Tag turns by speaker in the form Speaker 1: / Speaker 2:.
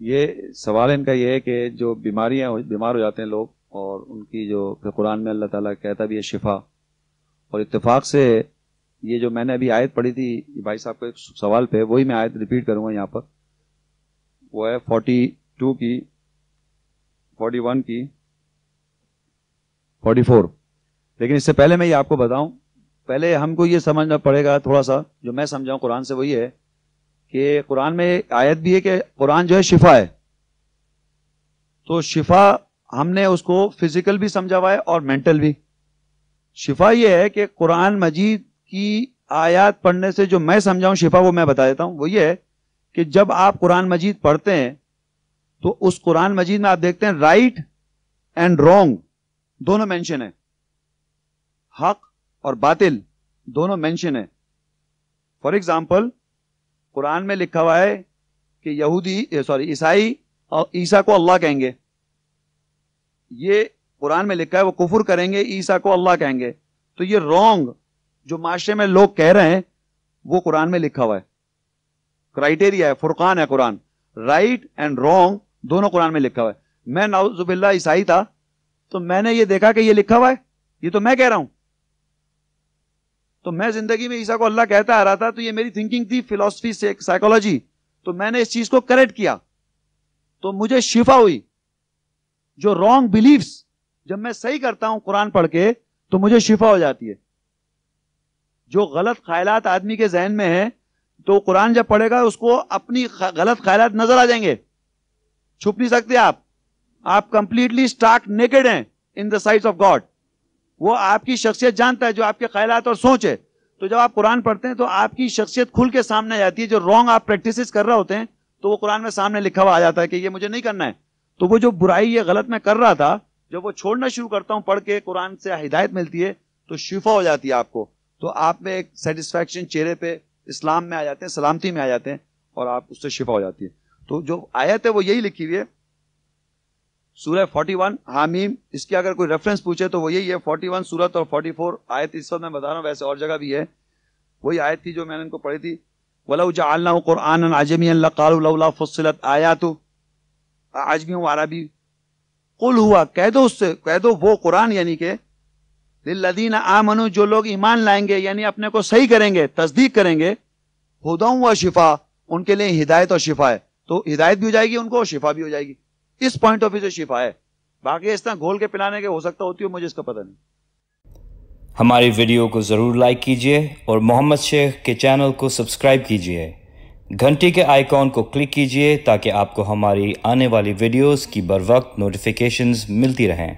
Speaker 1: یہ سوال ان کا یہ ہے کہ جو بیمار ہو جاتے ہیں لوگ، اور ان کی جو قرآن میں اللہ تعالیٰ کہتا بھی ہے شفا، اور اتفاق سے یہ جو میں نے ابھی آیت پڑھی تھی بھائی صاحب کو ایک سوال پہ، وہی میں آیت ریپیٹ کروں گا یہاں پر، وہ ہے 42 کی، 41 کی، 44۔ لیکن اس سے پہلے میں یہ آپ کو بتاؤں، پہلے ہم کو یہ سمجھنا پڑے گا تھوڑا سا، جو میں سمجھاؤں قرآن سے، وہی ہے کہ قرآن میں آیت بھی ہے کہ قرآن جو ہے شفا ہے، تو شفا ہم نے اس کو فزیکل بھی سمجھا ہوا ہے اور مینٹل بھی۔ شفا یہ ہے کہ قرآن مجید کی آیات پڑھنے سے جو میں سمجھاؤں شفا، وہ میں بتا دیتا ہوں۔ وہ یہ ہے کہ جب آپ قرآن مجید پڑھتے ہیں تو اس قرآن مجید میں آپ دیکھتے ہیں رائٹ اینڈ رانگ دونوں مینشن ہے، حق اور باطل دونوں مینشن ہے۔ فار ایگزامپل قرآن میں لکھا ہوا ہے کہ عیسائی اور عیسیٰ کو اللہ کہیں گے، یہ قرآن میں لکھا ہے، وہ کفر کریں گے، عیسیٰ کو اللہ کہیں گے، تو یہ رانگ جو معاشرے میں لوگ کہہ رہے ہیں وہ قرآن میں لکھا ہوا ہے، کرائٹیریا ہے، فرقان ہے قرآن، رائٹ اینڈ رانگ دونوں قرآن میں لکھا ہوا ہے۔ میں نعوذ باللہ عیسائی تھا تو میں نے یہ دیکھا کہ یہ لکھا ہوا ہے، یہ تو میں کہہ رہا ہوں، تو میں زندگی میں عیسیٰ کو اللہ کہتا آ رہا تھا، تو یہ میری تھنکنگ تھی، فلسفی سے سائیکالوجی، تو میں نے اس چیز کو کریکٹ کیا تو مجھے شفا ہوئی۔ جو رانگ بلیفز جب میں صحیح کرتا ہوں قرآن پڑھ کے تو مجھے شفا ہو جاتی ہے۔ جو غلط خیالات آدمی کے ذہن میں ہیں تو قرآن جب پڑھے گا اس کو اپنی غلط خیالات نظر آ جائیں گے، چھپ نہیں سکتے آپ کمپلیٹلی سٹارک نیکڈ ہیں ان دا سائٹس آف گاڈ۔ وہ آپ کی شخصیت جانتا ہے جو آپ کے خیالات اور سوچ ہے، تو جب آپ قرآن پڑھتے ہیں تو آپ کی شخصیت کھل کے سامنے آ جاتی ہے۔ جو رانگ آپ پریکٹسز کر رہے ہوتے ہیں تو وہ قرآن میں سامنے لکھا ہوا آ جاتا ہے کہ یہ مجھے نہیں کرنا ہے، تو وہ جو برائی یہ غلط میں کر رہا تھا جب وہ چھوڑنا شروع کرتا ہوں پڑھ کے، قرآن سے ہدایت ملتی ہے تو شفا ہو جاتی ہے آپ کو، تو آپ میں ایک سیٹسفیکشن چہرے پہ اسلام میں آ جاتے ہیں، سلامتی میں آ جاتے ہیں، اور آپ اس سے شفا ہو جاتی ہے۔ تو جو آیت ہے وہ یہی لکھی ہوئی ہے سورہ 41 حامیم، اس کی اگر کوئی ریفرنس پوچھے تو وہ یہی ہے 41 سورت، اور 44 آیت اس وقت میں بتا رہا ہوں، ویسے اور جگہ بھی ہے، وہی آیت تھی جو میں نے ان کو پڑھی تھی۔ وَلَوْ جَعَلْنَاهُ قُرْآنًا عَجَمِيًّا لَقَالُوا لَوْلَا فُصِّلَتْ آيَاتُهُ، عجمی و عربی، قل ہوا، کہہ دو اس سے، کہہ دو وہ قرآن یعنی کہ للذین آمنوا، جو لوگ ایمان لائیں گے یعنی اپنے کو صحیح کریں گے، تصدیق کریں گے، ہدی و شفا، ان کے لیے ہدایت اور شفا ہے، تو ہدایت بھی ہو جائے گی ان کو اور شفا بھی ہو جائے گی، اس پوائنٹ آف ویو سے شفا ہے۔ باقی اس طرح گھول کے پلانے کے ہو سکتا ہوتی ہو، مجھے اس کا پتہ نہیں۔
Speaker 2: ہماری ویڈیو کو ضرور لائک کیجئے اور محمد شیخ کے چینل کو سبسکرائب کیجئے، گھنٹی کے آئیکن کو کلک کیجئے تاکہ آپ کو ہماری آنے والی ویڈیوز کی بروقت نوٹیفیکیشنز ملتی رہیں۔